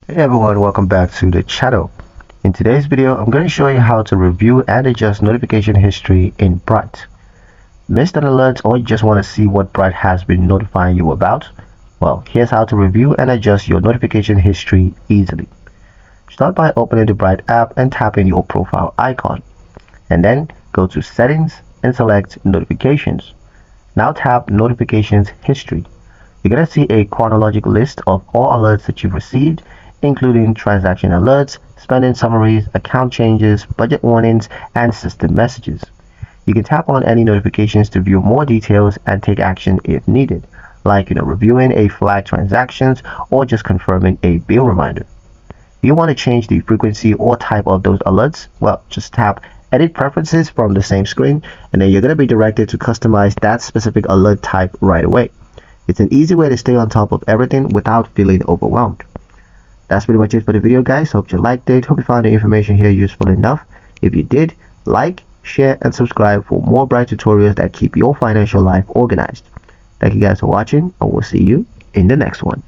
Hey everyone, welcome back to the channel. In today's video, I'm going to show you how to review and adjust notification history in Bright. Missed an alert or you just want to see what Bright has been notifying you about? Well, here's how to review and adjust your notification history easily. Start by opening the Bright app and tapping your profile icon. And then go to Settings and select Notifications. Now tap Notifications History. You're going to see a chronological list of all alerts that you've received, including transaction alerts, spending summaries, account changes, budget warnings, and system messages. You can tap on any notifications to view more details and take action if needed, like reviewing a flagged transactions or just confirming a bill reminder. If you want to change the frequency or type of those alerts, well, just tap Edit Preferences from the same screen, and then you're going to be directed to customize that specific alert type right away. It's an easy way to stay on top of everything without feeling overwhelmed. That's pretty much it for the video, guys. Hope you liked it. Hope you found the information here useful enough. If you did, like, share, and subscribe for more Bright tutorials that keep your financial life organized. Thank you guys for watching, and we'll see you in the next one.